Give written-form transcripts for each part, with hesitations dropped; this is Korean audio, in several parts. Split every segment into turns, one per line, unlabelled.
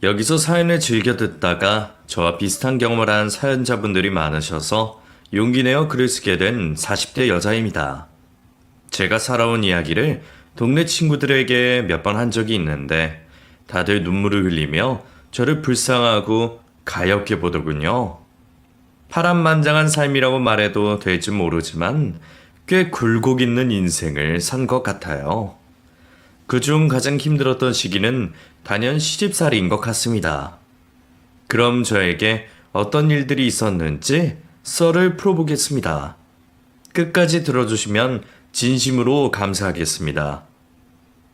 여기서 사연을 즐겨 듣다가 저와 비슷한 경험을 한 사연자분들이 많으셔서 용기 내어 글을 쓰게 된 40대 여자입니다. 제가 살아온 이야기를 동네 친구들에게 몇 번 한 적이 있는데 다들 눈물을 흘리며 저를 불쌍하고 가엾게 보더군요. 파란만장한 삶이라고 말해도 될지 모르지만 꽤 굴곡 있는 인생을 산 것 같아요. 그중 가장 힘들었던 시기는 단연 시집살이인 것 같습니다. 그럼 저에게 어떤 일들이 있었는지 썰을 풀어보겠습니다. 끝까지 들어주시면 진심으로 감사하겠습니다.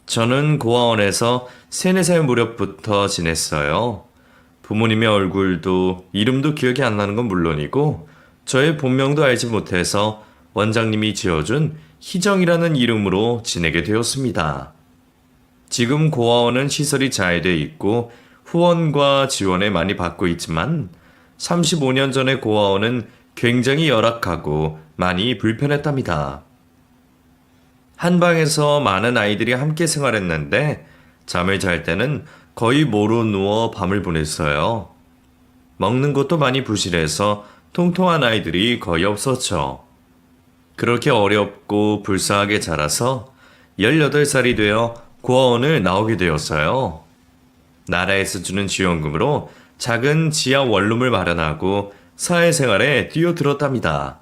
저는 고아원에서 3, 4살 무렵부터 지냈어요. 부모님의 얼굴도 이름도 기억이 안 나는 건 물론이고 저의 본명도 알지 못해서 원장님이 지어준 희정이라는 이름으로 지내게 되었습니다. 지금 고아원은 시설이 잘 돼 있고 후원과 지원을 많이 받고 있지만 35년 전의 고아원은 굉장히 열악하고 많이 불편했답니다. 한 방에서 많은 아이들이 함께 생활했는데 잠을 잘 때는 거의 모로 누워 밤을 보냈어요. 먹는 것도 많이 부실해서 통통한 아이들이 거의 없었죠. 그렇게 어렵고 불쌍하게 자라서 18살이 되어 고아원을 나오게 되었어요. 나라에서 주는 지원금으로 작은 지하 원룸을 마련하고 사회생활에 뛰어들었답니다.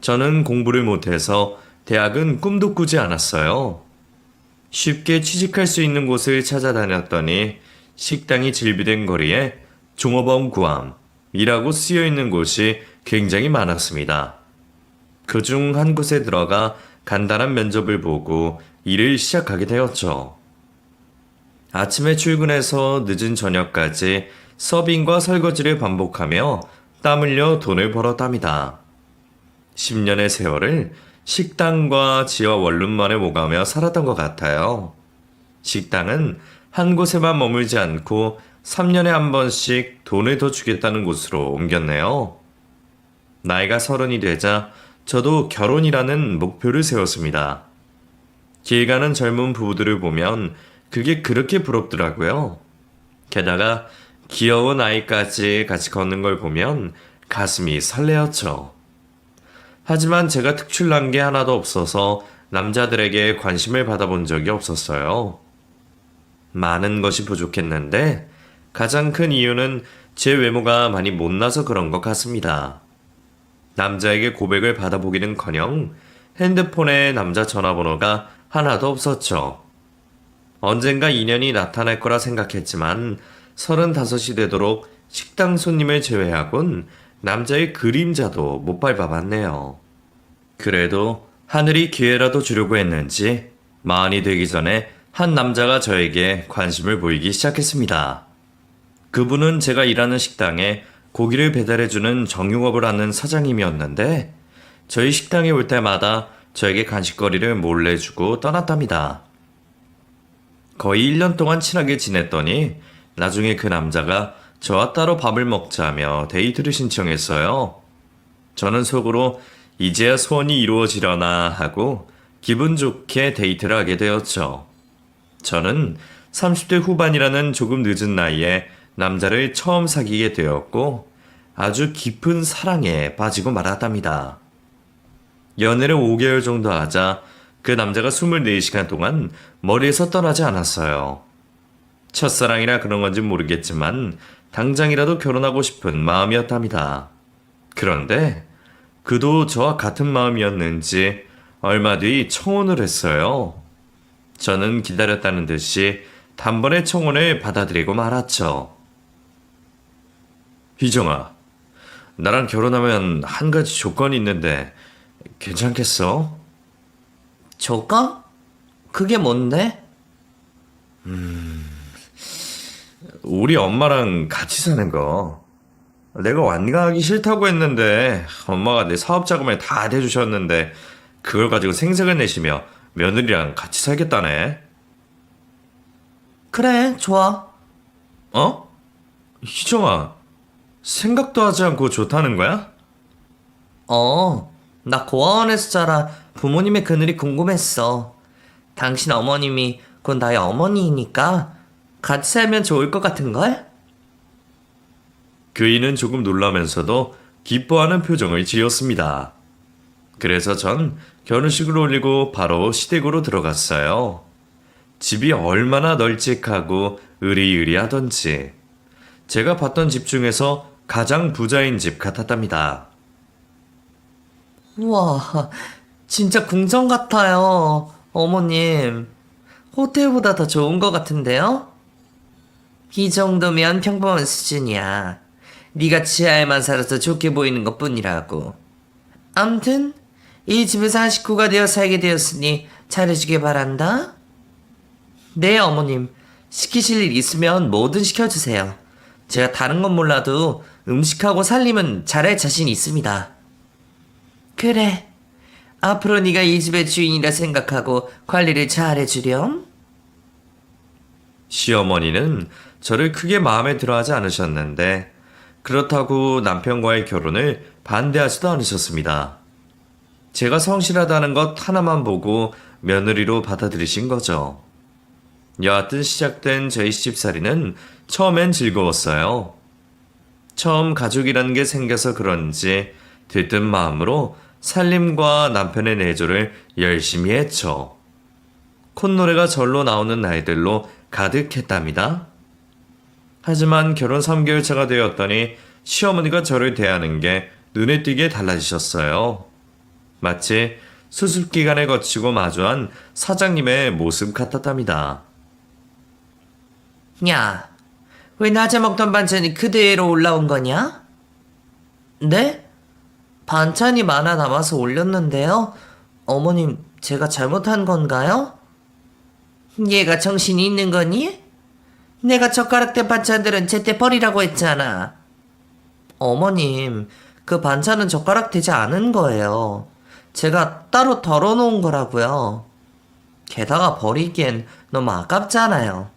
저는 공부를 못해서 대학은 꿈도 꾸지 않았어요. 쉽게 취직할 수 있는 곳을 찾아다녔더니 식당이 질비된 거리에 종업원 구함이라고 쓰여있는 곳이 굉장히 많았습니다. 그중 한 곳에 들어가 간단한 면접을 보고 일을 시작하게 되었죠. 아침에 출근해서 늦은 저녁까지 서빙과 설거지를 반복하며 땀 흘려 돈을 벌었답니다. 10년의 세월을 식당과 지하 원룸만에 오가며 살았던 것 같아요. 식당은 한 곳에만 머물지 않고 3년에 한 번씩 돈을 더 주겠다는 곳으로 옮겼네요. 나이가 30이 되자 저도 결혼이라는 목표를 세웠습니다. 길 가는 젊은 부부들을 보면 그게 그렇게 부럽더라고요. 게다가 귀여운 아이까지 같이 걷는 걸 보면 가슴이 설레었죠. 하지만 제가 특출난 게 하나도 없어서 남자들에게 관심을 받아본 적이 없었어요. 많은 것이 부족했는데 가장 큰 이유는 제 외모가 많이 못나서 그런 것 같습니다. 남자에게 고백을 받아보기는커녕 핸드폰에 남자 전화번호가 하나도 없었죠. 언젠가 인연이 나타날 거라 생각했지만 35이 되도록 식당 손님을 제외하곤 남자의 그림자도 못 밟아봤네요. 그래도 하늘이 기회라도 주려고 했는지 40이 되기 전에 한 남자가 저에게 관심을 보이기 시작했습니다. 그분은 제가 일하는 식당에 고기를 배달해주는 정육업을 하는 사장님이었는데 저희 식당에 올 때마다 저에게 간식거리를 몰래 주고 떠났답니다. 거의 1년 동안 친하게 지냈더니 나중에 그 남자가 저와 따로 밥을 먹자며 데이트를 신청했어요. 저는 속으로 이제야 소원이 이루어지려나 하고 기분 좋게 데이트를 하게 되었죠. 저는 30대 후반이라는 조금 늦은 나이에 남자를 처음 사귀게 되었고 아주 깊은 사랑에 빠지고 말았답니다. 연애를 5개월 정도 하자 그 남자가 24시간 동안 머리에서 떠나지 않았어요. 첫사랑이라 그런 건지 모르겠지만 당장이라도 결혼하고 싶은 마음이었답니다. 그런데 그도 저와 같은 마음이었는지 얼마 뒤 청혼을 했어요. 저는 기다렸다는 듯이 단번에 청혼을 받아들이고 말았죠. 희정아, 나랑 결혼하면 한 가지 조건이 있는데 괜찮겠어?
조건? 그게 뭔데?
우리 엄마랑 같이 사는 거. 내가 완강하기 싫다고 했는데 엄마가 내 사업 자금을 다 대주셨는데 그걸 가지고 생색을 내시며 며느리랑 같이 살겠다네.
그래, 좋아.
어? 희정아, 생각도 하지 않고 좋다는 거야?
나 고아원에서 자라 부모님의 그늘이 궁금했어. 당신 어머님이 곧 나의 어머니이니까 같이 살면 좋을 것 같은걸?
그이는 조금 놀라면서도 기뻐하는 표정을 지었습니다. 그래서 전 결혼식을 올리고 바로 시댁으로 들어갔어요. 집이 얼마나 널찍하고 으리으리하던지 제가 봤던 집 중에서 가장 부자인 집 같았답니다.
우와, 진짜 궁전 같아요. 어머님, 호텔보다 더 좋은 것 같은데요? 이 정도면 평범한 수준이야. 네가 지하에만 살아서 좋게 보이는 것뿐이라고. 암튼 이 집에서 한 식구가 되어 살게 되었으니 잘해주길 바란다. 네, 어머님. 시키실 일 있으면 뭐든 시켜주세요. 제가 다른 건 몰라도 음식하고 살림은 잘할 자신 있습니다. 그래. 앞으로 네가 이 집의 주인이라 생각하고 관리를 잘해주렴.
시어머니는 저를 크게 마음에 들어하지 않으셨는데 그렇다고 남편과의 결혼을 반대하지도 않으셨습니다. 제가 성실하다는 것 하나만 보고 며느리로 받아들이신 거죠. 여하튼 시작된 저희 시집살이는 처음엔 즐거웠어요. 처음 가족이라는 게 생겨서 그런지 들뜬 마음으로 살림과 남편의 내조를 열심히 했죠. 콧노래가 절로 나오는 날들로 가득했답니다. 하지만 결혼 3개월 차가 되었더니 시어머니가 저를 대하는 게 눈에 띄게 달라지셨어요. 마치 수습 기간을 거치고 마주한 사장님의 모습 같았답니다.
야, 왜 낮에 먹던 반찬이 그대로 올라온 거냐? 네? 반찬이 많아 남아서 올렸는데요. 어머님, 제가 잘못한 건가요? 얘가 정신이 있는 거니? 내가 젓가락된 반찬들은 제때 버리라고 했잖아. 어머님, 그 반찬은 젓가락 되지 않은 거예요. 제가 따로 덜어놓은 거라고요. 게다가 버리기엔 너무 아깝잖아요.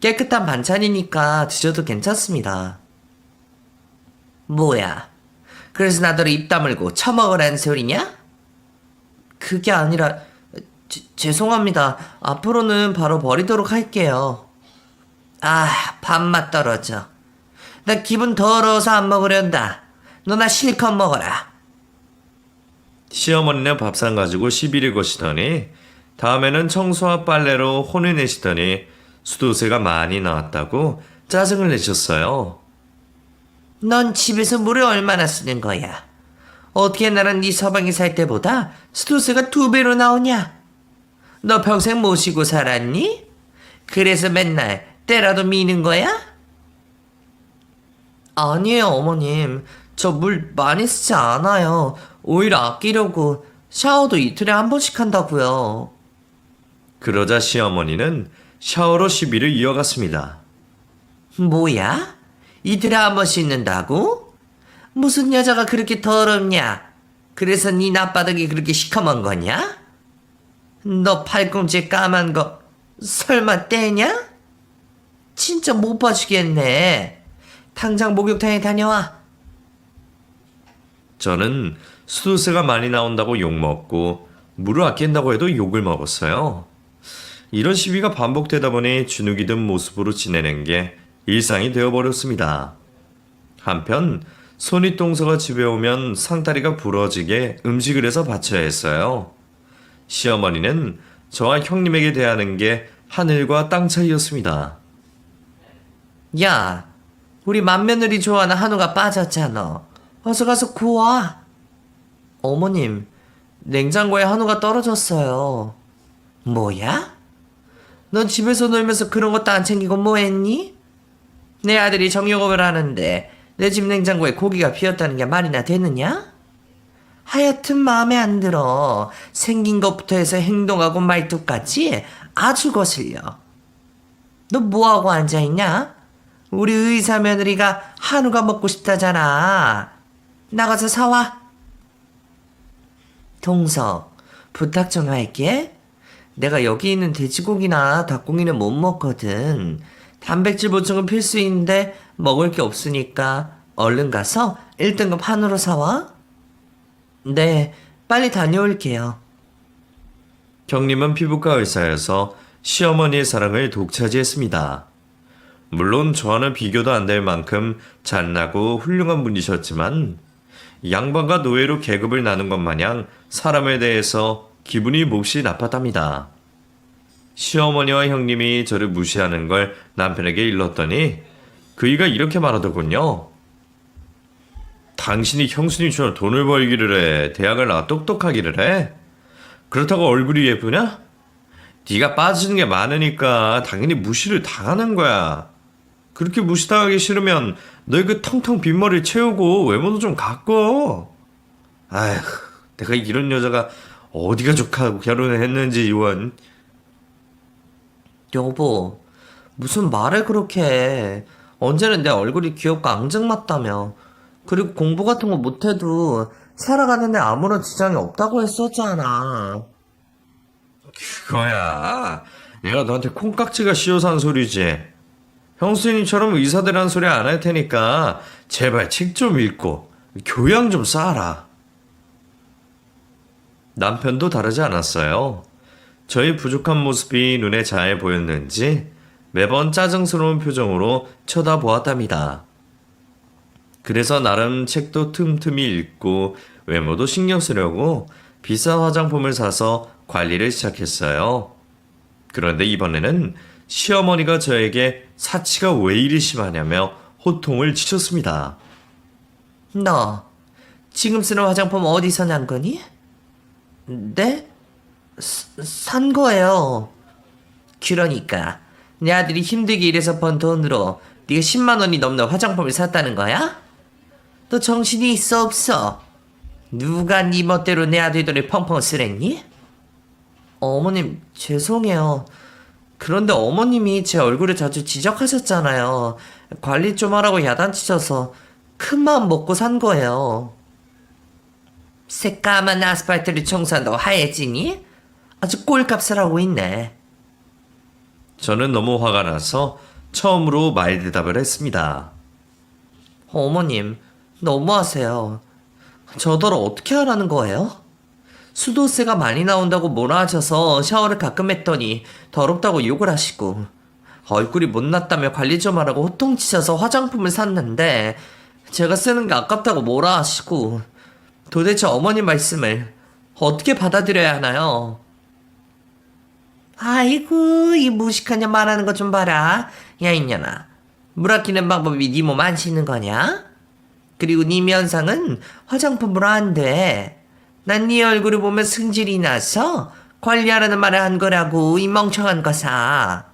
깨끗한 반찬이니까 드셔도 괜찮습니다. 뭐야? 그래서 나더러 입 다물고 처먹으라는 소리냐? 그게 아니라 죄송합니다. 앞으로는 바로 버리도록 할게요. 아, 밥맛 떨어져. 나 기분 더러워서 안 먹으련다. 너나 실컷 먹어라.
시어머니는 밥상 가지고 시비를 거시더니 다음에는 청소와 빨래로 혼을 내시더니 수도세가 많이 나왔다고 짜증을 내셨어요.
넌 집에서 물을 얼마나 쓰는 거야? 어떻게 나랑 네 서방이 살 때보다 수도세가 2배로 나오냐? 너 평생 모시고 살았니? 그래서 맨날 때라도 미는 거야? 아니에요, 어머님. 저 물 많이 쓰지 않아요. 오히려 아끼려고 샤워도 이틀에 한 번씩 한다고요.
그러자 시어머니는 샤워로 시비를 이어갔습니다.
뭐야? 이틀에 한 번 씻는다고? 무슨 여자가 그렇게 더럽냐? 그래서 네 낯바닥이 그렇게 시커먼 거냐? 너 팔꿈치 까만 거 설마 떼냐? 진짜 못 봐주겠네. 당장 목욕탕에 다녀와.
저는 수도세가 많이 나온다고 욕먹고 물을 아낀다고 해도 욕을 먹었어요. 이런 시비가 반복되다 보니 주눅이 든 모습으로 지내는 게 일상이 되어버렸습니다. 한편 손윗동서가 집에 오면 상다리가 부러지게 음식을 해서 바쳐야 했어요. 시어머니는 저와 형님에게 대하는 게 하늘과 땅 차이였습니다.
야, 우리 맏며느리 좋아하는 한우가 빠졌잖아. 어서 가서 구워. 어머님, 냉장고에 한우가 떨어졌어요. 뭐야? 넌 집에서 놀면서 그런 것도 안 챙기고 뭐 했니? 내 아들이 정육업을 하는데 내 집 냉장고에 고기가 비었다는 게 말이나 되느냐? 하여튼 마음에 안 들어. 생긴 것부터 해서 행동하고 말투까지 아주 거슬려. 너 뭐하고 앉아있냐? 우리 의사 며느리가 한우가 먹고 싶다잖아. 나가서 사와. 동서, 부탁 좀 할게. 내가 여기 있는 돼지고기나 닭고기는 못 먹거든. 단백질 보충은 필수인데 먹을 게 없으니까 얼른 가서 1등급 한우로 사와. 네, 빨리 다녀올게요.
형님은 피부과 의사여서 시어머니의 사랑을 독차지했습니다. 물론 저와는 비교도 안 될 만큼 잘나고 훌륭한 분이셨지만 양반과 노예로 계급을 나눈 것 마냥 사람에 대해서 기분이 몹시 나빴답니다. 시어머니와 형님이 저를 무시하는 걸 남편에게 일렀더니 그이가 이렇게 말하더군요. 당신이 형수님처럼 돈을 벌기를 해, 대학을 나와 똑똑하기를 해? 그렇다고 얼굴이 예쁘냐? 네가 빠지는 게 많으니까 당연히 무시를 당하는 거야. 그렇게 무시당하기 싫으면 너의 그 텅텅 빈 머리를 채우고 외모도 좀 가꿔. 아휴, 내가 이런 여자가 어디가 좋다고 결혼을 했는지 이원.
여보, 무슨 말을 그렇게 해. 언제는 내 얼굴이 귀엽고 앙증맞다며. 그리고 공부 같은 거 못해도 살아가는데 아무런 지장이 없다고 했었잖아.
그거야. 내가 너한테 콩깍지가 씌어서 한 소리지. 형수님처럼 의사들이란 소리 안 할 테니까 제발 책 좀 읽고 교양 좀 쌓아라. 남편도 다르지 않았어요. 저희 부족한 모습이 눈에 잘 보였는지 매번 짜증스러운 표정으로 쳐다보았답니다. 그래서 나름 책도 틈틈이 읽고 외모도 신경 쓰려고 비싼 화장품을 사서 관리를 시작했어요. 그런데 이번에는 시어머니가 저에게 사치가 왜 이리 심하냐며 호통을 치셨습니다.
너, 지금 쓰는 화장품 어디서 난 거니? 네? 산 거예요. 그러니까 내 아들이 힘들게 일해서 번 돈으로 네가 10만 원이 넘는 화장품을 샀다는 거야? 너 정신이 있어 없어? 누가 네 멋대로 내 아들 돈을 펑펑 쓰랬니? 어머님 죄송해요. 그런데 어머님이 제 얼굴을 자주 지적하셨잖아요. 관리 좀 하라고 야단치셔서 큰 마음 먹고 산 거예요. 새까만 아스팔트를 청소한다고 하얘지니? 아주 꼴값을 하고 있네.
저는 너무 화가 나서 처음으로 말대답을 했습니다.
어머님, 너무하세요. 저더러 어떻게 하라는 거예요? 수도세가 많이 나온다고 뭐라 하셔서 샤워를 가끔 했더니 더럽다고 욕을 하시고 얼굴이 못났다며 관리 좀 하라고 호통치셔서 화장품을 샀는데 제가 쓰는 게 아깝다고 뭐라 하시고 도대체 어머님 말씀을 어떻게 받아들여야 하나요? 아이고 이 무식한 년 말하는 거 좀 봐라. 야 이년아, 물 아끼는 방법이 네 몸 안 씻는 거냐? 그리고 네 면상은 화장품으로 안 돼. 난 네 얼굴을 보면 승질이 나서 관리하라는 말을 한 거라고 이 멍청한 거사.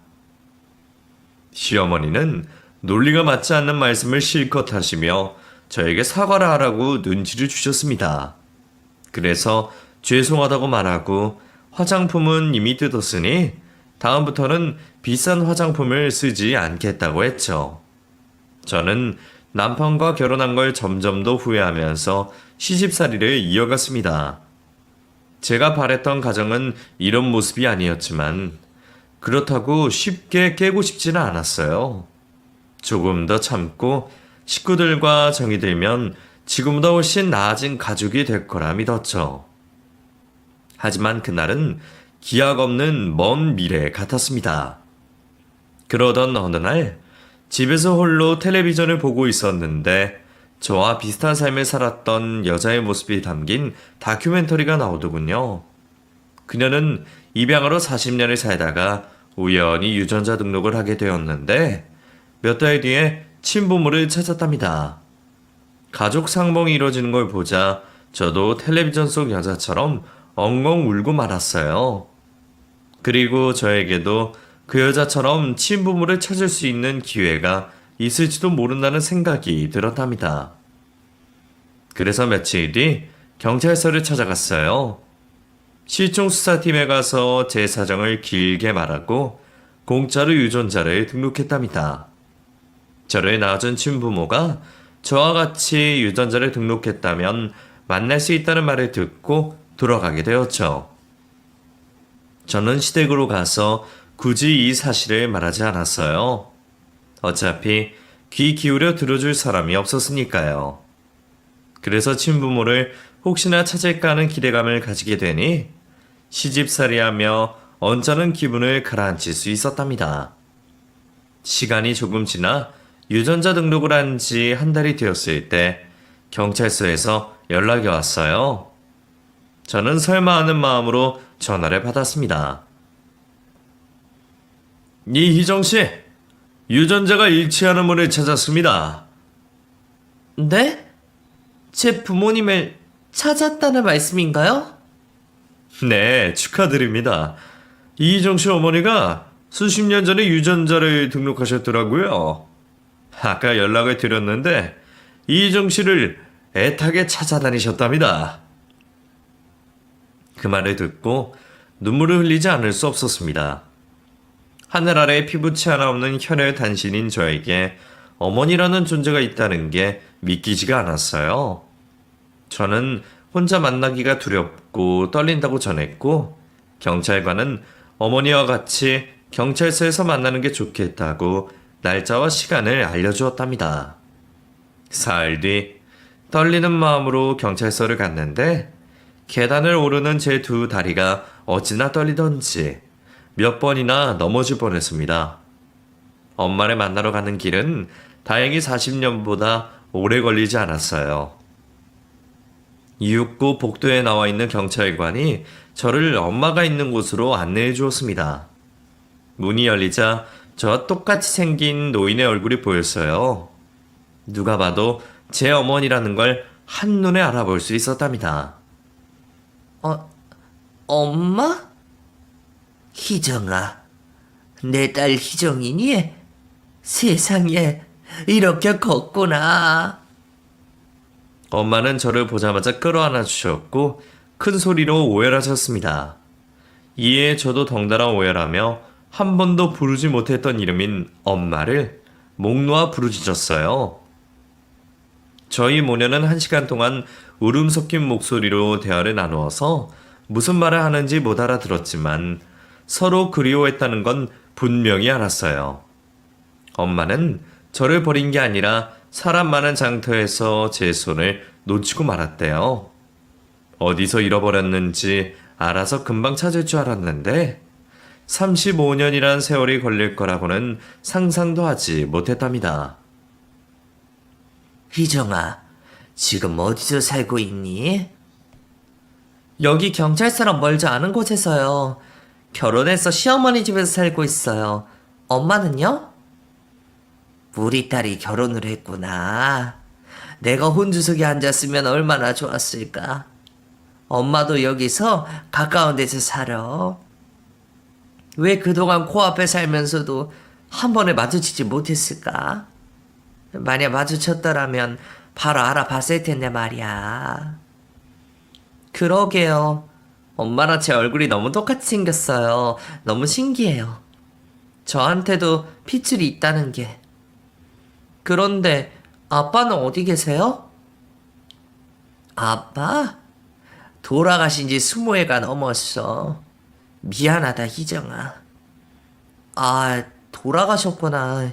시어머니는 논리가 맞지 않는 말씀을 실컷 하시며 저에게 사과를 하라고 눈치를 주셨습니다. 그래서 죄송하다고 말하고 화장품은 이미 뜯었으니 다음부터는 비싼 화장품을 쓰지 않겠다고 했죠. 저는 남편과 결혼한 걸 점점 더 후회하면서 시집살이를 이어갔습니다. 제가 바랬던 가정은 이런 모습이 아니었지만 그렇다고 쉽게 깨고 싶지는 않았어요. 조금 더 참고 식구들과 정이 들면 지금보다 훨씬 나아진 가족이 될 거라 믿었죠. 하지만 그날은 기약 없는 먼 미래 같았습니다. 그러던 어느 날 집에서 홀로 텔레비전을 보고 있었는데 저와 비슷한 삶을 살았던 여자의 모습이 담긴 다큐멘터리가 나오더군요. 그녀는 입양으로 40년을 살다가 우연히 유전자 등록을 하게 되었는데 몇 달 뒤에 친부모를 찾았답니다. 가족 상봉이 이루어지는 걸 보자 저도 텔레비전 속 여자처럼 엉엉 울고 말았어요. 그리고 저에게도 그 여자처럼 친부모를 찾을 수 있는 기회가 있을지도 모른다는 생각이 들었답니다. 그래서 며칠 뒤 경찰서를 찾아갔어요. 실종수사팀에 가서 제 사정을 길게 말하고 공짜로 유전자를 등록했답니다. 저를 낳아준 친부모가 저와 같이 유전자를 등록했다면 만날 수 있다는 말을 듣고 돌아가게 되었죠. 저는 시댁으로 가서 굳이 이 사실을 말하지 않았어요. 어차피 귀 기울여 들어줄 사람이 없었으니까요. 그래서 친부모를 혹시나 찾을까 하는 기대감을 가지게 되니 시집살이하며 언짢은 기분을 가라앉힐 수 있었답니다. 시간이 조금 지나 유전자 등록을 한 지 한 달이 되었을 때 경찰서에서 연락이 왔어요. 저는 설마 하는 마음으로 전화를 받았습니다. 이희정 씨, 유전자가 일치하는 분을 찾았습니다.
네? 제 부모님을 찾았다는 말씀인가요?
네, 축하드립니다. 이희정 씨 어머니가 수십 년 전에 유전자를 등록하셨더라고요. 아까 연락을 드렸는데 이희정 씨를 애타게 찾아다니셨답니다. 그 말을 듣고 눈물을 흘리지 않을 수 없었습니다. 하늘 아래 피부치 하나 없는 혈혈 단신인 저에게 어머니라는 존재가 있다는 게 믿기지가 않았어요. 저는 혼자 만나기가 두렵고 떨린다고 전했고, 경찰관은 어머니와 같이 경찰서에서 만나는 게 좋겠다고 날짜와 시간을 알려주었답니다. 사흘 뒤 떨리는 마음으로 경찰서를 갔는데 계단을 오르는 제 두 다리가 어찌나 떨리던지 몇 번이나 넘어질 뻔했습니다. 엄마를 만나러 가는 길은 다행히 40년보다 오래 걸리지 않았어요. 이윽고 복도에 나와 있는 경찰관이 저를 엄마가 있는 곳으로 안내해 주었습니다. 문이 열리자 저와 똑같이 생긴 노인의 얼굴이 보였어요. 누가 봐도 제 어머니라는 걸 한눈에 알아볼 수 있었답니다.
엄마? 희정아, 내 딸 희정이니? 세상에 이렇게 컸구나.
엄마는 저를 보자마자 끌어안아 주셨고 큰 소리로 오열하셨습니다. 이에 저도 덩달아 오열하며 한 번도 부르지 못했던 이름인 엄마를 목 놓아 부르짖었어요. 저희 모녀는 1시간 동안 울음 섞인 목소리로 대화를 나누어서 무슨 말을 하는지 못 알아들었지만 서로 그리워했다는 건 분명히 알았어요. 엄마는 저를 버린 게 아니라 사람 많은 장터에서 제 손을 놓치고 말았대요. 어디서 잃어버렸는지 알아서 금방 찾을 줄 알았는데 35년이란 세월이 걸릴 거라고는 상상도 하지 못했답니다.
희정아, 지금 어디서 살고 있니? 여기 경찰서랑 멀지 않은 곳에서요. 결혼해서 시어머니 집에서 살고 있어요. 엄마는요? 우리 딸이 결혼을 했구나. 내가 혼주석에 앉았으면 얼마나 좋았을까. 엄마도 여기서 가까운 데서 살아. 왜 그동안 코앞에 살면서도 한 번에 마주치지 못했을까? 만약 마주쳤더라면 바로 알아봤을 텐데 말이야. 그러게요. 엄마랑 제 얼굴이 너무 똑같이 생겼어요. 너무 신기해요. 저한테도 핏줄이 있다는 게. 그런데 아빠는 어디 계세요? 아빠? 돌아가신 지 20해가 넘었어. 미안하다, 희정아. 아, 돌아가셨구나.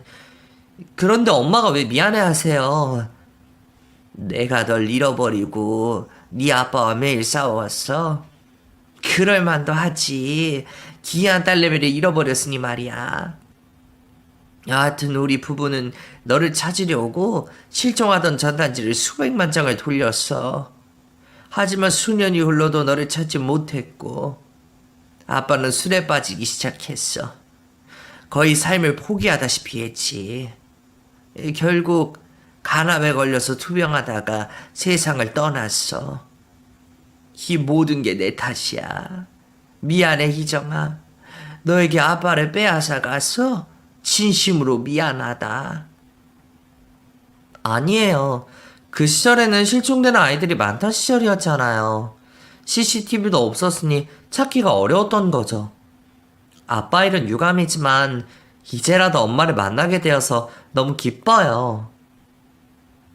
그런데 엄마가 왜 미안해 하세요? 내가 널 잃어버리고 네 아빠와 매일 싸워왔어. 그럴 만도 하지. 귀한 딸내미를 잃어버렸으니 말이야. 여하튼 우리 부부는 너를 찾으려고 실종하던 전단지를 수백만 장을 돌렸어. 하지만 수년이 흘러도 너를 찾지 못했고 아빠는 술에 빠지기 시작했어. 거의 삶을 포기하다시피 했지. 결국 간암에 걸려서 투병하다가 세상을 떠났어. 이 모든 게 내 탓이야. 미안해, 희정아. 너에게 아빠를 빼앗아 가서 진심으로 미안하다. 아니에요. 그 시절에는 실종되는 아이들이 많던 시절이었잖아요. CCTV도 없었으니 찾기가 어려웠던 거죠. 아빠 일은 유감이지만 이제라도 엄마를 만나게 되어서 너무 기뻐요.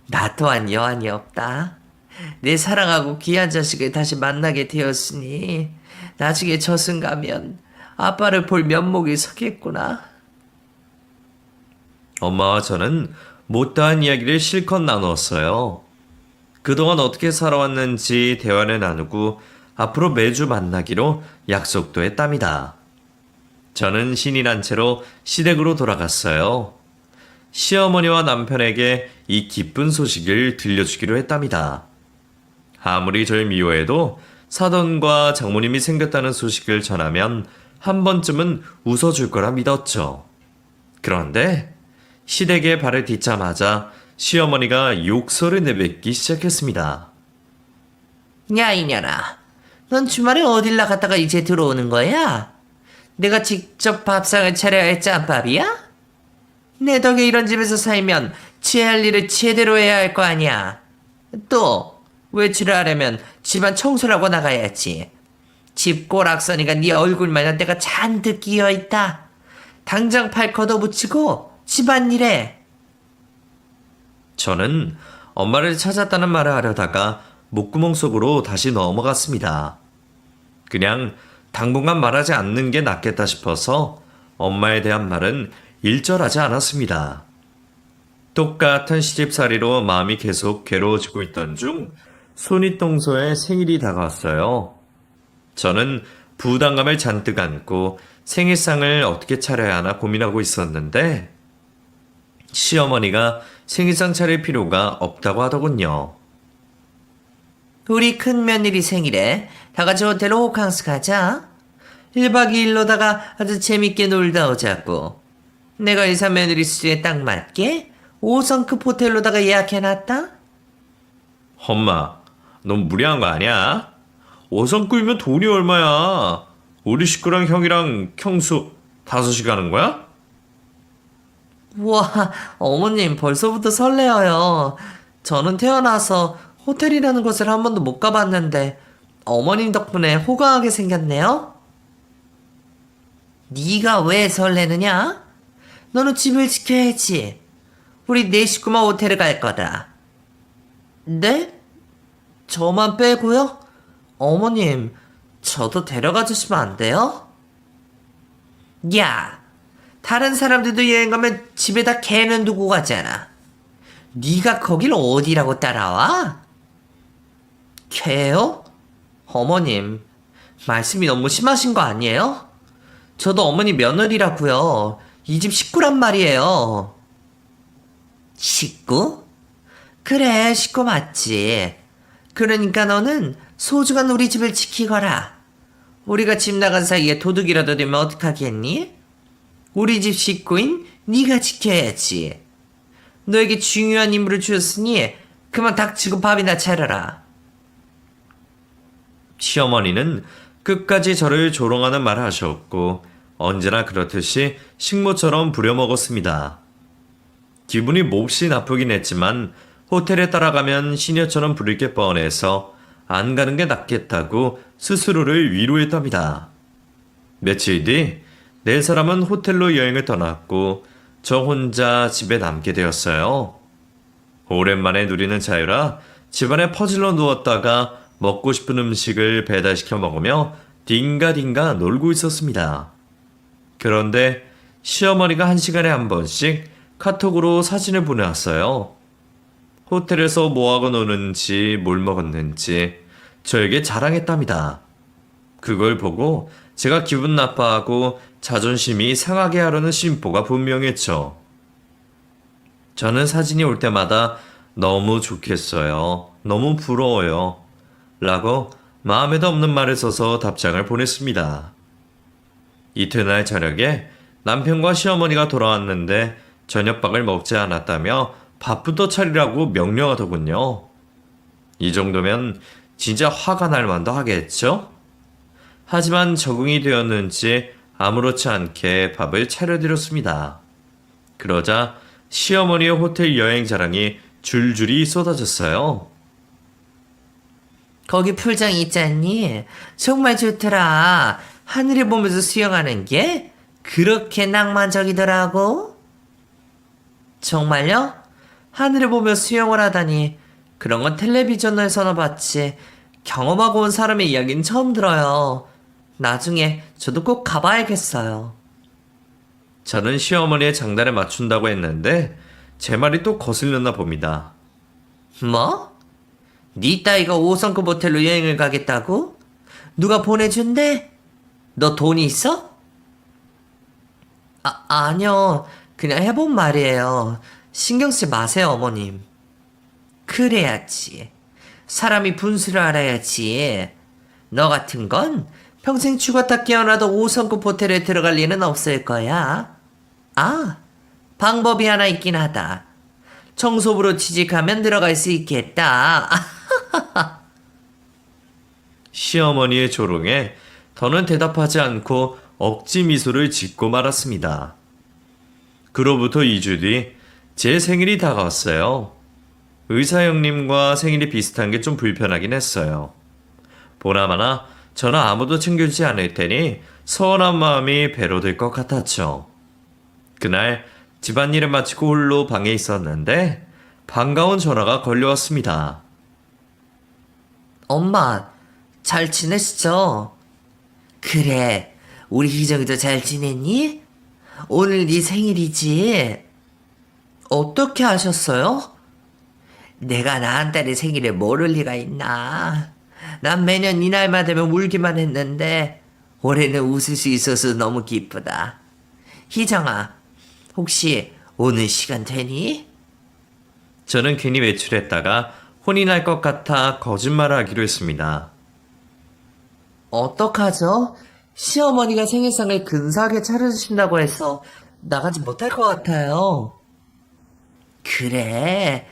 나 또한 여한이 없다. 내 사랑하고 귀한 자식을 다시 만나게 되었으니 나중에 저승 가면 아빠를 볼 면목이 서겠구나.
엄마와 저는 못다한 이야기를 실컷 나누었어요. 그동안 어떻게 살아왔는지 대화를 나누고 앞으로 매주 만나기로 약속도 했답니다. 저는 신이 난 채로 시댁으로 돌아갔어요. 시어머니와 남편에게 이 기쁜 소식을 들려주기로 했답니다. 아무리 절 미워해도 사돈과 장모님이 생겼다는 소식을 전하면 한 번쯤은 웃어줄 거라 믿었죠. 그런데 시댁에 발을 딛자마자 시어머니가 욕설을 내뱉기 시작했습니다.
야, 이년아. 넌 주말에 어딜 나갔다가 이제 들어오는 거야? 내가 직접 밥상을 차려야 할 짬밥이야? 내 덕에 이런 집에서 살면 취할 일을 제대로 해야 할 거 아니야. 또 외출을 하려면 집안 청소를 하고 나가야지. 집 꼬락서니가 네 얼굴마냥 때가 잔뜩 끼어있다. 당장 팔 걷어붙이고 집안일해.
저는 엄마를 찾았다는 말을 하려다가 목구멍 속으로 다시 넘어갔습니다. 그냥 당분간 말하지 않는 게 낫겠다 싶어서 엄마에 대한 말은 일절하지 않았습니다. 똑같은 시집살이로 마음이 계속 괴로워지고 있던 중 손윗동서의 생일이 다가왔어요. 저는 부담감을 잔뜩 안고 생일상을 어떻게 차려야 하나 고민하고 있었는데 시어머니가 생일상 차릴 필요가 없다고 하더군요.
우리 큰 며느리 생일에 다 같이 호텔로 호캉스 가자. 1박 2일로다가 아주 재밌게 놀다 오자고. 내가 이사 며느리 수준에 딱 맞게 5성급 호텔로다가 예약해놨다.
엄마, 넌 무리한 거 아니야? 5성급이면 돈이 얼마야? 우리 식구랑 형이랑 형수 5시 가는 거야?
우와, 어머님 벌써부터 설레어요. 저는 태어나서 호텔이라는 곳을 한 번도 못 가봤는데 어머님 덕분에 호강하게 생겼네요. 네가 왜 설레느냐? 너는 집을 지켜야지. 우리 네 식구만 호텔을 갈 거다. 네? 저만 빼고요? 어머님, 저도 데려가 주시면 안 돼요? 야, 다른 사람들도 여행 가면 집에다 개는 두고 가잖아. 네가 거길 어디라고 따라와? 개요? 어머님, 말씀이 너무 심하신 거 아니에요? 저도 어머니 며느리라고요. 이 집 식구란 말이에요. 식구? 그래, 식구 맞지. 그러니까 너는 소중한 우리 집을 지키거라. 우리가 집 나간 사이에 도둑이라도 되면 어떡하겠니? 우리 집 식구인 네가 지켜야지. 너에게 중요한 임무를 주었으니 그만 닥치고 밥이나 차려라.
시어머니는 끝까지 저를 조롱하는 말을 하셨고 언제나 그렇듯이 식모처럼 부려먹었습니다. 기분이 몹시 나쁘긴 했지만 호텔에 따라가면 시녀처럼 부릴 게 뻔해서 안 가는 게 낫겠다고 스스로를 위로했답니다. 며칠 뒤 네 사람은 호텔로 여행을 떠났고 저 혼자 집에 남게 되었어요. 오랜만에 누리는 자유라 집안에 퍼질러 누웠다가 먹고 싶은 음식을 배달시켜 먹으며 딩가딩가 놀고 있었습니다. 그런데 시어머니가 1시간에 한 번씩 카톡으로 사진을 보내왔어요. 호텔에서 뭐하고 노는지 뭘 먹었는지 저에게 자랑했답니다. 그걸 보고 제가 기분 나빠하고 자존심이 상하게 하려는 심보가 분명했죠. 저는 사진이 올 때마다 너무 좋겠어요. 너무 부러워요. 라고 마음에도 없는 말을 써서 답장을 보냈습니다. 이튿날 저녁에 남편과 시어머니가 돌아왔는데 저녁밥을 먹지 않았다며 밥부터 차리라고 명령하더군요. 이 정도면 진짜 화가 날 만도 하겠죠? 하지만 적응이 되었는지 아무렇지 않게 밥을 차려드렸습니다. 그러자 시어머니의 호텔 여행 자랑이 줄줄이 쏟아졌어요.
거기 풀장 있잖니? 정말 좋더라. 하늘을 보면서 수영하는 게 그렇게 낭만적이더라고. 정말요? 하늘을 보며 수영을 하다니 그런 건 텔레비전에서나 봤지 경험하고 온 사람의 이야기는 처음 들어요. 나중에 저도 꼭 가봐야겠어요.
저는 시어머니의 장단에 맞춘다고 했는데 제 말이 또 거슬렸나 봅니다.
뭐? 네 따위가 5성급 호텔로 여행을 가겠다고? 누가 보내준대? 너 돈이 있어? 아니요. 그냥 해본 말이에요. 신경 쓰지 마세요, 어머님. 그래야지. 사람이 분수를 알아야지. 너 같은 건 평생 죽었다 깨어나도 5성급 호텔에 들어갈 리는 없을 거야. 아, 방법이 하나 있긴 하다. 청소부로 취직하면 들어갈 수 있겠다.
시어머니의 조롱에 더는 대답하지 않고 억지 미소를 짓고 말았습니다. 그로부터 2주 뒤 제 생일이 다가왔어요. 의사 형님과 생일이 비슷한 게 좀 불편하긴 했어요. 보나마나 저는 아무도 챙겨주지 않을 테니 서운한 마음이 배로 될 것 같았죠. 그날 집안일을 마치고 홀로 방에 있었는데 반가운 전화가 걸려왔습니다.
엄마, 잘 지냈죠? 그래, 우리 희정이도 잘 지냈니? 오늘 네 생일이지? 어떻게 아셨어요? 내가 나한테의 생일을 모를 리가 있나? 난 매년 이날만 되면 울기만 했는데 올해는 웃을 수 있어서 너무 기쁘다. 희정아, 혹시 오늘 시간 되니?
저는 괜히 외출했다가 혼이 날 것 같아 거짓말을 하기로 했습니다.
어떡하죠? 시어머니가 생일상을 근사하게 차려주신다고 해서 나가지 못할 것 같아요. 그래,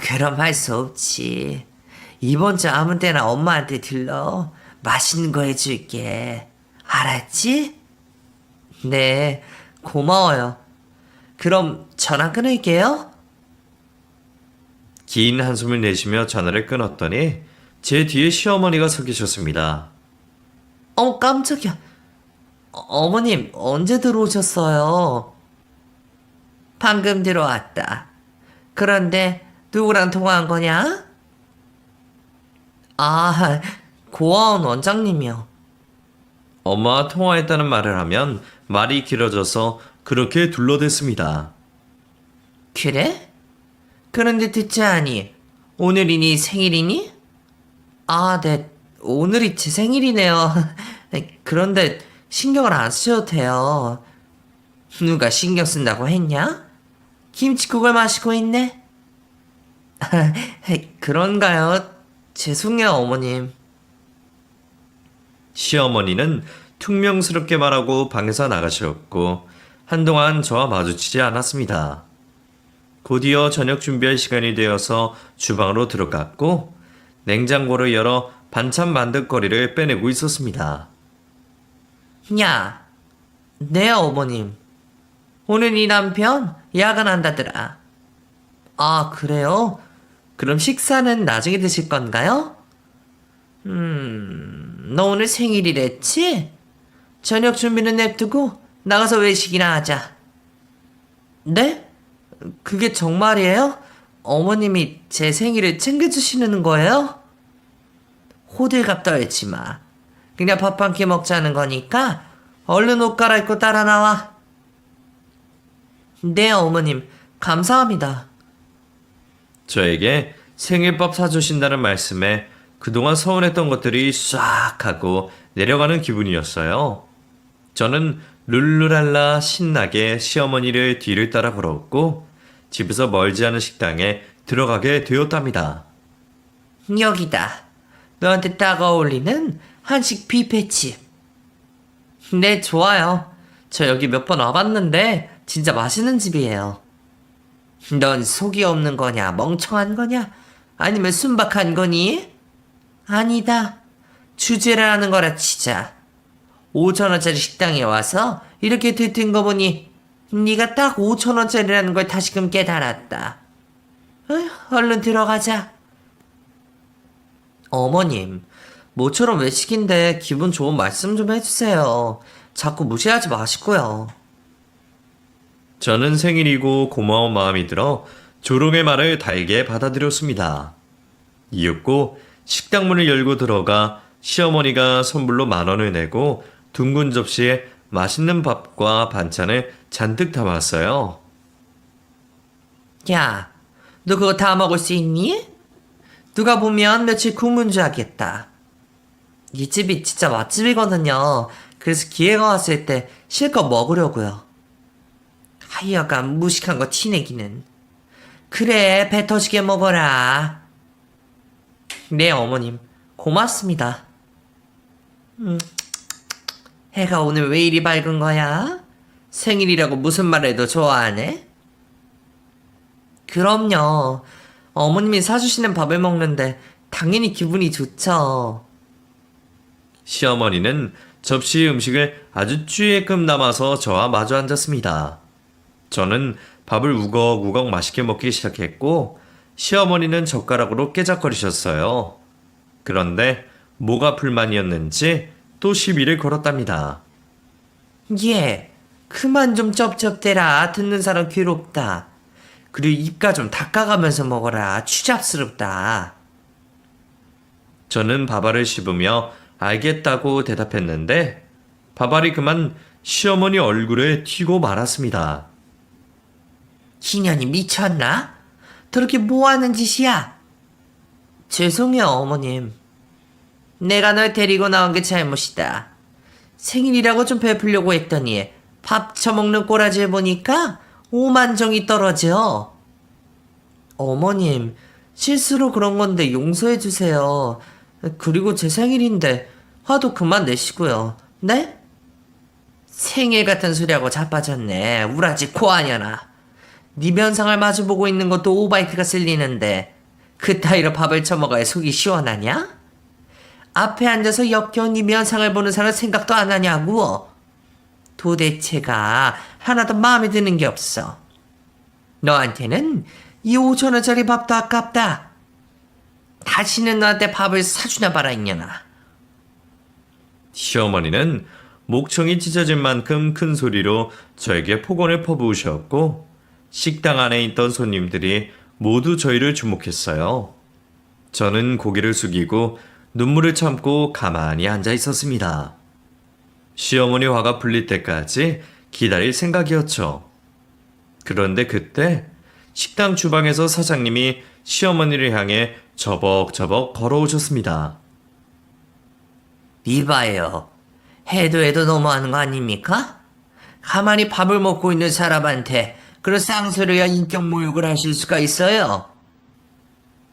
그럼 할 수 없지. 이번 주 아무 때나 엄마한테 들러 맛있는 거 해줄게. 알았지? 네, 고마워요. 그럼 전화 끊을게요.
긴 한숨을 내쉬며 전화를 끊었더니 제 뒤에 시어머니가 서 계셨습니다.
깜짝이야. 어머님, 언제 들어오셨어요? 방금 들어왔다. 그런데 누구랑 통화한 거냐? 아, 고아원 원장님이요.
엄마와 통화했다는 말을 하면 말이 길어져서 그렇게 둘러댔습니다.
그래? 그런데 듣자하니 오늘이니 생일이니? 아, 네, 오늘이 제 생일이네요. 그런데 신경을 안 쓰셔도 돼요. 누가 신경 쓴다고 했냐? 김치국을 마시고 있네? 그런가요? 죄송해요, 어머님.
시어머니는 퉁명스럽게 말하고 방에서 나가셨고 한동안 저와 마주치지 않았습니다. 곧이어 저녁 준비할 시간이 되어서 주방으로 들어갔고 냉장고를 열어 반찬 만들거리를 빼내고 있었습니다.
야, 네, 어머님. 오늘 이 남편 야근한다더라. 아, 그래요? 그럼 식사는 나중에 드실 건가요? 너 오늘 생일이랬지? 저녁 준비는 냅두고 나가서 외식이나 하자. 네? 그게 정말이에요? 어머님이 제 생일을 챙겨주시는 거예요? 호들갑 떨지 마. 그냥 밥 한 끼 먹자는 거니까 얼른 옷 갈아입고 따라 나와. 네, 어머님. 감사합니다.
저에게 생일밥 사주신다는 말씀에 그동안 서운했던 것들이 싹 하고 내려가는 기분이었어요. 저는 룰루랄라 신나게 시어머니를 뒤를 따라 걸어왔고 집에서 멀지 않은 식당에 들어가게 되었답니다.
여기다. 너한테 딱 어울리는 한식 뷔페집. 네, 좋아요. 저 여기 몇 번 와봤는데 진짜 맛있는 집이에요. 넌 속이 없는 거냐, 멍청한 거냐, 아니면 순박한 거니? 아니다. 주제를 하는 거라 치자. 5,000원짜리 식당에 와서 이렇게 들뜬 거 보니 네가 딱 5,000원짜리라는 걸 다시금 깨달았다. 어휴, 얼른 들어가자. 어머님, 모처럼 외식인데 기분 좋은 말씀 좀 해주세요. 자꾸 무시하지 마시고요.
저는 생일이고 고마운 마음이 들어 조롱의 말을 달게 받아들였습니다. 이윽고 식당 문을 열고 들어가 시어머니가 선불로 10,000원을 내고 둥근 접시에 맛있는 밥과 반찬을 잔뜩 담았어요.
야, 너 그거 다 먹을 수 있니? 누가 보면 며칠 굶은 줄 알겠다. 이 집이 진짜 맛집이거든요. 그래서 기회가 왔을 때 실컷 먹으려고요. 하여간 무식한 거 티내기는. 그래, 배 터지게 먹어라. 네, 어머님. 고맙습니다. 해가 오늘 왜 이리 밝은 거야? 생일이라고 무슨 말해도 좋아하네? 그럼요. 어머님이 사주시는 밥을 먹는데 당연히 기분이 좋죠.
시어머니는 접시에 음식을 아주 쭈예끔 남아서 저와 마주 앉았습니다. 저는 밥을 우걱우걱 맛있게 먹기 시작했고 시어머니는 젓가락으로 깨작거리셨어요. 그런데 뭐가 불만이었는지 또 시비를 걸었답니다.
예, 그만 좀 쩝쩝대라. 듣는 사람 괴롭다. 그리고 입가 좀 닦아가면서 먹어라. 추잡스럽다.
저는 밥알을 씹으며 알겠다고 대답했는데 밥알이 그만 시어머니 얼굴에 튀고 말았습니다.
희년이 미쳤나? 저렇게 뭐하는 짓이야? 죄송해요, 어머님. 내가 널 데리고 나온 게 잘못이다. 생일이라고 좀 베풀려고 했더니 밥 처먹는 꼬라지 보니까 오만정이 떨어져. 어머님, 실수로 그런 건데 용서해 주세요. 그리고 제 생일인데 화도 그만 내시고요. 네? 생일 같은 소리하고 자빠졌네. 우라지 코아냐나. 네 면상을 마주보고 있는 것도 오바이트가 쓸리는데 그 따위로 밥을 처먹어야 속이 시원하냐? 앞에 앉아서 역겨운 네 면상을 보는 사람 생각도 안 하냐고. 도대체가 하나도 마음에 드는 게 없어. 너한테는 이 5,000원짜리 밥도 아깝다. 다시는 너한테 밥을 사주나 봐라 이년아.
시어머니는 목청이 찢어질 만큼 큰 소리로 저에게 폭언을 퍼부으셨고 식당 안에 있던 손님들이 모두 저희를 주목했어요. 저는 고개를 숙이고 눈물을 참고 가만히 앉아 있었습니다. 시어머니 화가 풀릴 때까지 기다릴 생각이었죠. 그런데 그때 식당 주방에서 사장님이 시어머니를 향해 저벅저벅 걸어오셨습니다.
이봐요. 해도 해도 너무하는 거 아닙니까? 가만히 밥을 먹고 있는 사람한테 그런 쌍소리와 인격 모욕을 하실 수가 있어요?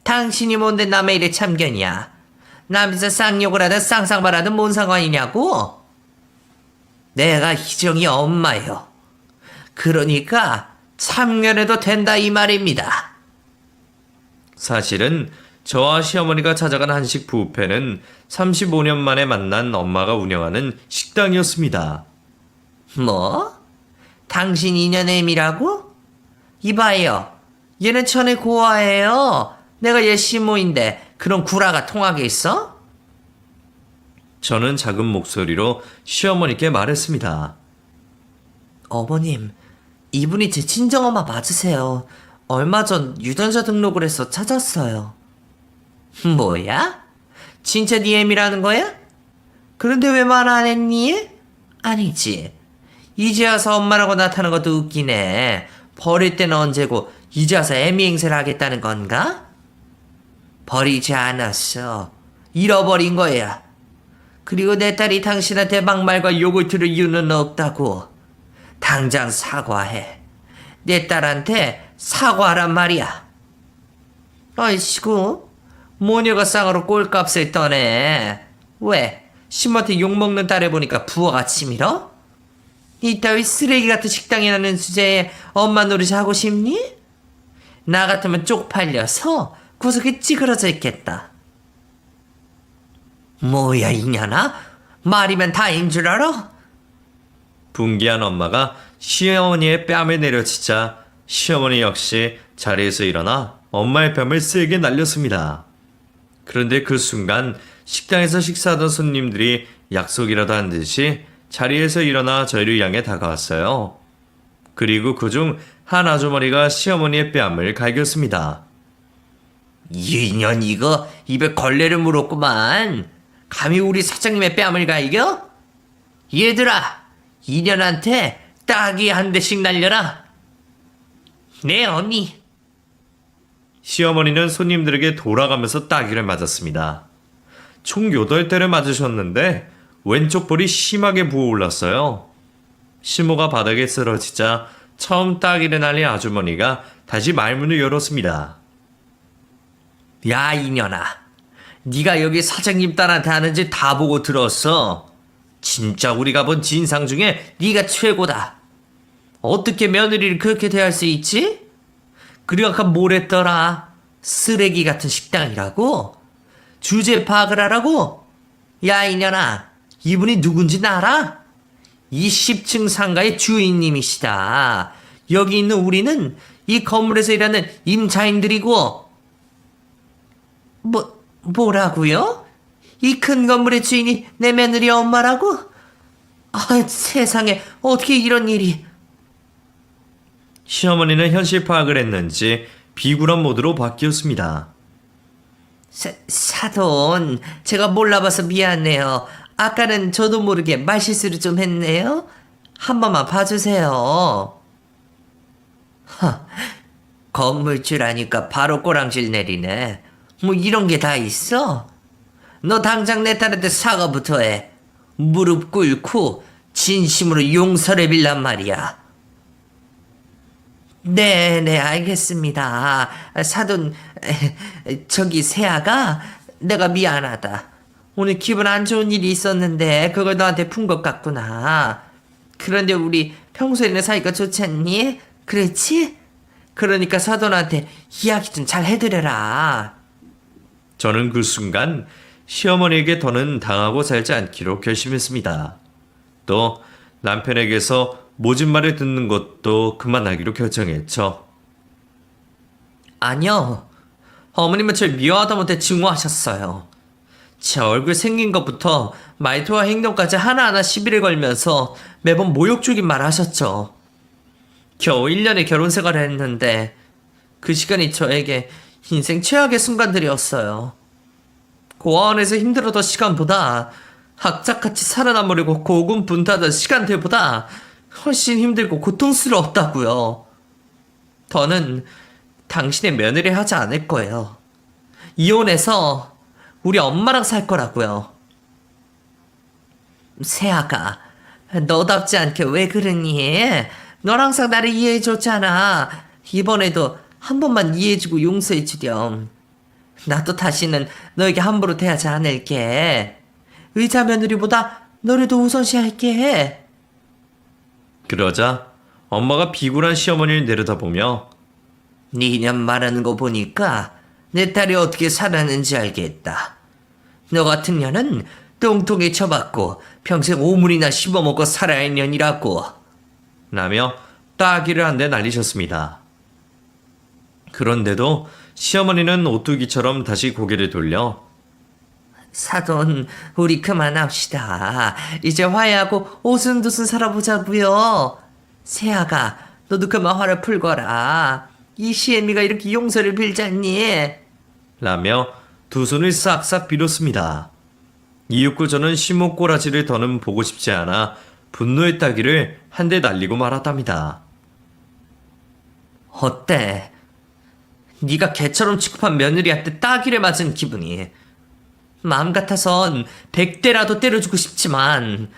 당신이 뭔데 남의 일에 참견이야? 남에서 쌍욕을 하든 쌍쌍말 하든 뭔 상관이냐고? 내가 희정이 엄마요. 그러니까 참견해도 된다 이 말입니다.
사실은 저와 시어머니가 찾아간 한식 뷔페는 35년 만에 만난 엄마가 운영하는 식당이었습니다.
뭐? 당신 인연애미라고? 이봐요. 얘는 천의 고아예요. 내가 얘 시모인데 그런 구라가 통하게 있어?
저는 작은 목소리로 시어머니께 말했습니다.
어머님, 이분이 제 친정엄마 맞으세요. 얼마 전 유전자 등록을 해서 찾았어요. 뭐야? 진짜 네 애미라는 거야? 그런데 왜 말 안 했니? 아니지. 이제 와서 엄마라고 나타나는 것도 웃기네. 버릴 때는 언제고 이제 와서 애미 행세를 하겠다는 건가? 버리지 않았어. 잃어버린 거야. 그리고 내 딸이 당신한테 막말과 욕을 들을 이유는 없다고. 당장 사과해. 내 딸한테 사과하란 말이야. 아이씨고, 모녀가 쌍으로 꼴값을 떠네. 왜? 신부한테 욕먹는 딸을 보니까 부어가 치밀어? 이따위 쓰레기 같은 식당이라는 주제에 엄마 노릇이 하고 싶니? 나 같으면 쪽팔려서 구석에 찌그러져 있겠다. 뭐야 이년아? 말이면 다인 줄 알아?
분기한 엄마가 시어머니의 뺨을 내려치자 시어머니 역시 자리에서 일어나 엄마의 뺨을 세게 날렸습니다. 그런데 그 순간 식당에서 식사하던 손님들이 약속이라도 한 듯이 자리에서 일어나 저희를 향해 다가왔어요. 그리고 그중 한 아주머니가 시어머니의 뺨을 갈겼습니다.
이 년 이거 입에 걸레를 물었구만. 감히 우리 사장님의 뺨을 갈겨? 얘들아, 이 년한테 따기 한 대씩 날려라. 네 언니.
시어머니는 손님들에게 돌아가면서 따기를 맞았습니다. 총 8대를 맞으셨는데 왼쪽 볼이 심하게 부어올랐어요. 시모가 바닥에 쓰러지자 처음 따기를 날린 아주머니가 다시 말문을 열었습니다.
야, 이년아. 네가 여기 사장님 딸한테 하는 짓 다 보고 들었어. 진짜 우리가 본 진상 중에 네가 최고다. 어떻게 며느리를 그렇게 대할 수 있지? 그리고 아까 뭐랬더라? 쓰레기 같은 식당이라고? 주제 파악을 하라고? 야, 이년아. 이분이 누군지 알아? 이 10층 상가의 주인님이시다. 여기 있는 우리는 이 건물에서 일하는 임차인들이고. 뭐라고요? 이 큰 건물의 주인이 내 며느리 엄마라고? 아, 세상에, 어떻게 이런 일이.
시어머니는 현실 파악을 했는지 비굴한 모드로 바뀌었습니다.
사돈, 제가 몰라봐서 미안해요. 아까는 저도 모르게 말실수를 좀 했네요. 한 번만 봐주세요. 건물줄 아니까 바로 꼬랑질 내리네. 뭐 이런 게 다 있어? 너 당장 내 딸한테 사과부터 해. 무릎 꿇고 진심으로 용서를 빌란 말이야. 네, 알겠습니다. 사돈, 저기 세아가 내가 미안하다. 오늘 기분 안 좋은 일이 있었는데 그걸 너한테 푼 것 같구나. 그런데 우리 평소에는 사이가 좋지 않니? 그렇지? 그러니까 사돈한테 이야기 좀 잘 해드려라.
저는 그 순간 시어머니에게 더는 당하고 살지 않기로 결심했습니다. 또 남편에게서 모진 말을 듣는 것도 그만하기로 결정했죠.
아니요. 어머님은 절 미워하다 못해 증오하셨어요. 제 얼굴 생긴 것부터 말투와 행동까지 하나하나 시비를 걸면서 매번 모욕적인 말 하셨죠. 겨우 1년의 결혼 생활을 했는데 그 시간이 저에게 인생 최악의 순간들이었어요. 고아원에서 힘들었던 시간보다 악착같이 살아남으려고 고군분투하던 시간들보다 훨씬 힘들고 고통스러웠다고요. 더는 당신의 며느리 하지 않을 거예요. 이혼해서 우리 엄마랑 살 거라고요. 세아가 너답지 않게 왜 그러니? 넌 항상 나를 이해해줬잖아. 이번에도 한 번만 이해해주고 용서해주렴. 나도 다시는 너에게 함부로 대하지 않을게. 의자 며느리보다 너를 더 우선시할게.
그러자 엄마가 비굴한 시어머니를 내려다보며
니년 말하는 거 보니까 내 딸이 어떻게 살았는지 알겠다. 너 같은 년은 똥통에 쳐박고 평생 오물이나 씹어먹고 살아야 할 년이라고.
라며 따귀를 한 대 날리셨습니다. 그런데도 시어머니는 오뚜기처럼 다시 고개를 돌려
사돈, 우리 그만합시다. 이제 화해하고 오순도순 살아보자고요. 세아가, 너도 그만 화를 풀거라. 이 시애미가 이렇게 용서를 빌잖니?
라며 두 손을 싹싹 빌었습니다. 이윽고 저는 시모 꼬라지를 더는 보고 싶지 않아 분노의 따귀를 한 대 날리고 말았답니다.
어때? 네가 개처럼 취급한 며느리한테 따귀를 맞은 기분이. 마음 같아선 100대라도 때려주고 싶지만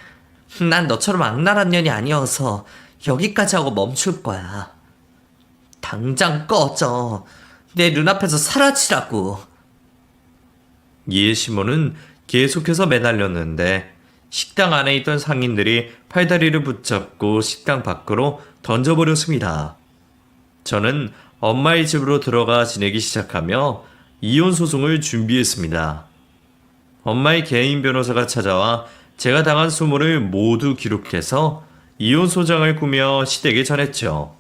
난 너처럼 악랄한 년이 아니어서 여기까지 하고 멈출 거야. 당장 꺼져. 내 눈앞에서 사라지라고.
이에 시모는 계속해서 매달렸는데 식당 안에 있던 상인들이 팔다리를 붙잡고 식당 밖으로 던져버렸습니다. 저는 엄마의 집으로 들어가 지내기 시작하며 이혼 소송을 준비했습니다. 엄마의 개인 변호사가 찾아와 제가 당한 수모를 모두 기록해서 이혼 소장을 꾸며 시댁에 전했죠.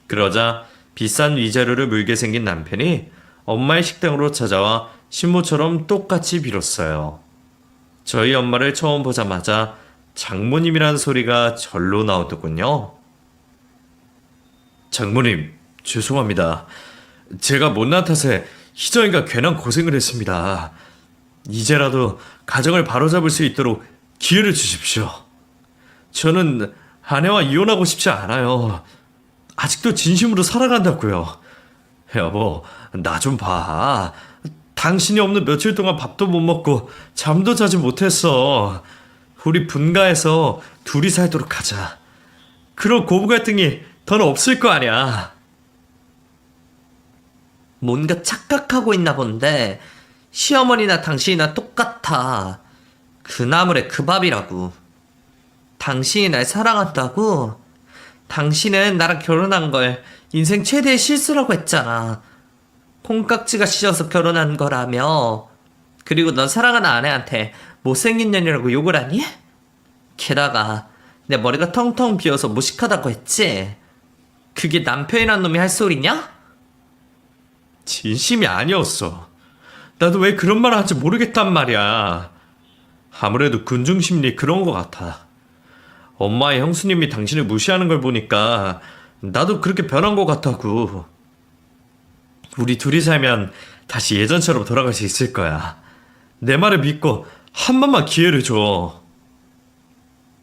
그러자 비싼 위자료를 물게 생긴 남편이 엄마의 식당으로 찾아와 신모처럼 똑같이 빌었어요. 저희 엄마를 처음 보자마자 장모님이라는 소리가 절로 나오더군요. 장모님, 죄송합니다. 제가 못난 탓에 희정이가 괜한 고생을 했습니다. 이제라도 가정을 바로잡을 수 있도록 기회를 주십시오. 저는 아내와 이혼하고 싶지 않아요. 아직도 진심으로 살아간다고요. 여보, 나 좀 봐. 당신이 없는 며칠 동안 밥도 못 먹고 잠도 자지 못했어. 우리 분가해서 둘이 살도록 하자. 그런 고부 갈등이 돈 없을 거 아니야.
뭔가 착각하고 있나 본데 시어머니나 당신이나 똑같아. 그 나물에 그 밥이라고. 당신이 날 사랑한다고? 당신은 나랑 결혼한 걸 인생 최대의 실수라고 했잖아. 콩깍지가 씌어서 결혼한 거라며. 그리고 넌 사랑하는 아내한테 못생긴 년이라고 욕을 하니? 게다가 내 머리가 텅텅 비어서 무식하다고 했지? 그게 남편이란 놈이 할 소리냐?
진심이 아니었어. 나도 왜 그런 말을 하는지 모르겠단 말이야. 아무래도 군중심리 그런 것 같아. 엄마의 형수님이 당신을 무시하는 걸 보니까 나도 그렇게 변한 것 같다고. 우리 둘이 살면 다시 예전처럼 돌아갈 수 있을 거야. 내 말을 믿고 한 번만 기회를 줘.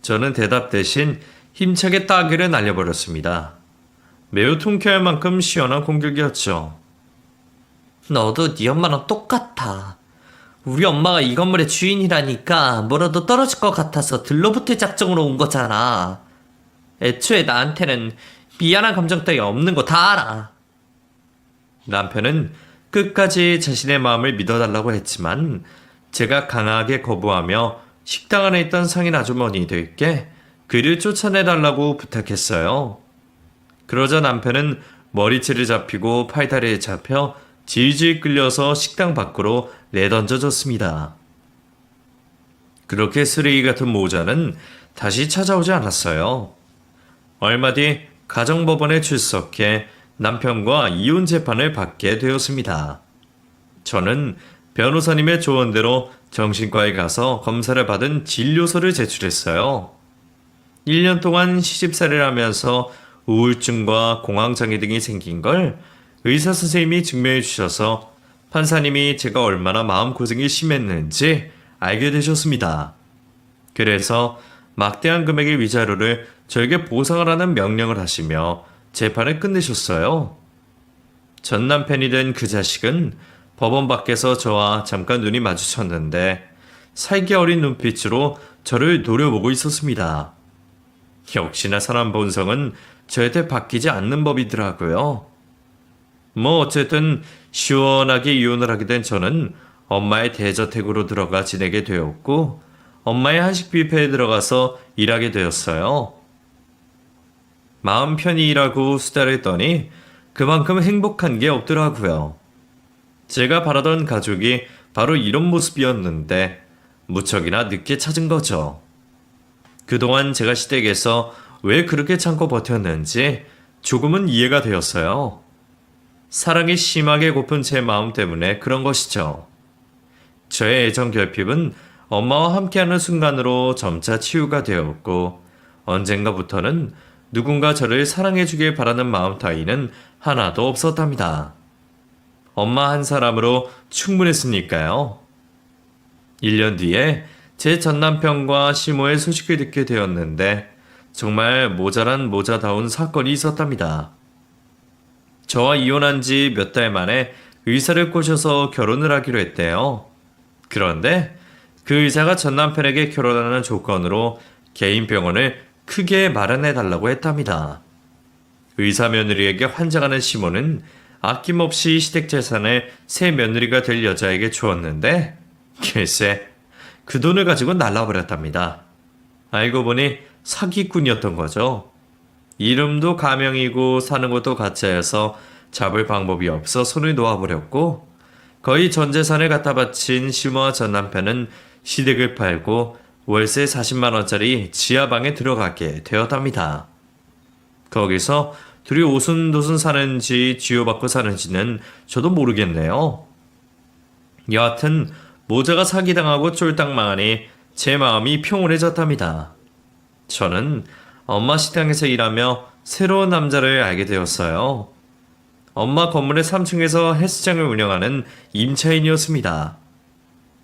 저는 대답 대신 힘차게 따귀를 날려버렸습니다. 매우 통쾌할 만큼 시원한 공격이었죠.
너도 네 엄마랑 똑같아. 우리 엄마가 이 건물의 주인이라니까 뭐라도 떨어질 것 같아서 들러붙을 작정으로 온 거잖아. 애초에 나한테는 미안한 감정 따위 없는 거 다 알아.
남편은 끝까지 자신의 마음을 믿어달라고 했지만 제가 강하게 거부하며 식당 안에 있던 상인 아주머니들께 그를 쫓아내달라고 부탁했어요. 그러자 남편은 머리채를 잡히고 팔다리에 잡혀 질질 끌려서 식당 밖으로 내던져졌습니다. 그렇게 쓰레기 같은 모자는 다시 찾아오지 않았어요. 얼마 뒤 가정법원에 출석해 남편과 이혼 재판을 받게 되었습니다. 저는 변호사님의 조언대로 정신과에 가서 검사를 받은 진료서를 제출했어요. 1년 동안 시집살이를 하면서 우울증과 공황장애 등이 생긴 걸 의사 선생님이 증명해 주셔서 판사님이 제가 얼마나 마음고생이 심했는지 알게 되셨습니다. 그래서 막대한 금액의 위자료를 저에게 보상을 하는 명령을 하시며 재판을 끝내셨어요. 전 남편이 된 그 자식은 법원 밖에서 저와 잠깐 눈이 마주쳤는데 살기 어린 눈빛으로 저를 노려보고 있었습니다. 역시나 사람 본성은 절대 바뀌지 않는 법이더라고요. 뭐 어쨌든 시원하게 이혼을 하게 된 저는 엄마의 대저택으로 들어가 지내게 되었고 엄마의 한식 뷔페에 들어가서 일하게 되었어요. 마음 편히 일하고 수다를 떠니 그만큼 행복한 게 없더라고요. 제가 바라던 가족이 바로 이런 모습이었는데 무척이나 늦게 찾은 거죠. 그동안 제가 시댁에서 왜 그렇게 참고 버텼는지 조금은 이해가 되었어요. 사랑이 심하게 고픈 제 마음 때문에 그런 것이죠. 저의 애정 결핍은 엄마와 함께하는 순간으로 점차 치유가 되었고 언젠가부터는 누군가 저를 사랑해주길 바라는 마음 따위는 하나도 없었답니다. 엄마 한 사람으로 충분했으니까요. 1년 뒤에 제 전남편과 시모의 소식을 듣게 되었는데 정말 모자란 모자다운 사건이 있었답니다. 저와 이혼한 지 몇 달 만에 의사를 꼬셔서 결혼을 하기로 했대요. 그런데 그 의사가 전남편에게 결혼하는 조건으로 개인 병원을 크게 마련해 달라고 했답니다. 의사 며느리에게 환장하는 시모는 아낌없이 시댁 재산을 새 며느리가 될 여자에게 주었는데 글쎄 그 돈을 가지고 날라버렸답니다. 알고 보니 사기꾼이었던 거죠. 이름도 가명이고 사는 것도 가짜여서 잡을 방법이 없어 손을 놓아버렸고 거의 전 재산을 갖다 바친 시모와 전 남편은 시댁을 팔고 월세 40만원짜리 지하방에 들어가게 되었답니다. 거기서 둘이 오순도순 사는지 쥐어받고 사는지는 저도 모르겠네요. 여하튼 모자가 사기당하고 쫄딱 망하니 제 마음이 평온해졌답니다. 저는 엄마 식당에서 일하며 새로운 남자를 알게 되었어요. 엄마 건물의 3층에서 헬스장을 운영하는 임차인이었습니다.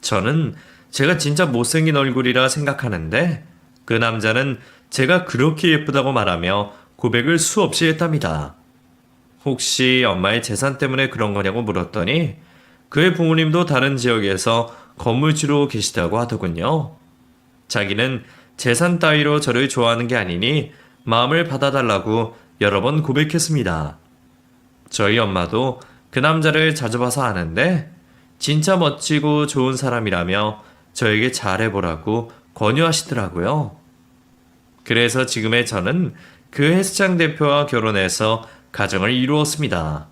저는 제가 진짜 못생긴 얼굴이라 생각하는데 그 남자는 제가 그렇게 예쁘다고 말하며 고백을 수없이 했답니다. 혹시 엄마의 재산 때문에 그런 거냐고 물었더니 그의 부모님도 다른 지역에서 건물주로 계시다고 하더군요. 자기는 재산 따위로 저를 좋아하는 게 아니니 마음을 받아달라고 여러 번 고백했습니다. 저희 엄마도 그 남자를 자주 봐서 아는데 진짜 멋지고 좋은 사람이라며 저에게 잘해보라고 권유하시더라고요. 그래서 지금의 저는 그 헬스장 대표와 결혼해서 가정을 이루었습니다.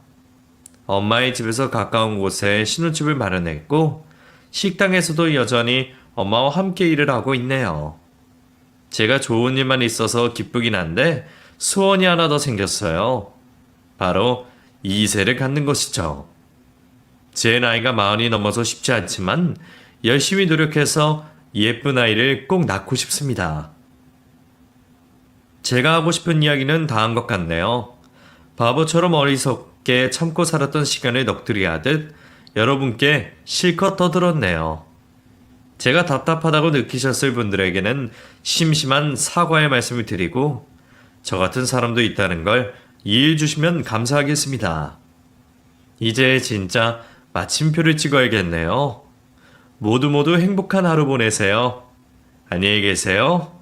엄마의 집에서 가까운 곳에 신혼집을 마련했고 식당에서도 여전히 엄마와 함께 일을 하고 있네요. 제가 좋은 일만 있어서 기쁘긴 한데 소원이 하나 더 생겼어요. 바로 2세를 갖는 것이죠. 제 나이가 40이 넘어서 쉽지 않지만 열심히 노력해서 예쁜 아이를 꼭 낳고 싶습니다. 제가 하고 싶은 이야기는 다 한 것 같네요. 바보처럼 어리석게 참고 살았던 시간을 넋두리 하듯 여러분께 실컷 떠들었네요. 제가 답답하다고 느끼셨을 분들에게는 심심한 사과의 말씀을 드리고 저 같은 사람도 있다는 걸 이해해 주시면 감사하겠습니다. 이제 진짜 마침표를 찍어야겠네요. 모두 행복한 하루 보내세요. 안녕히 계세요.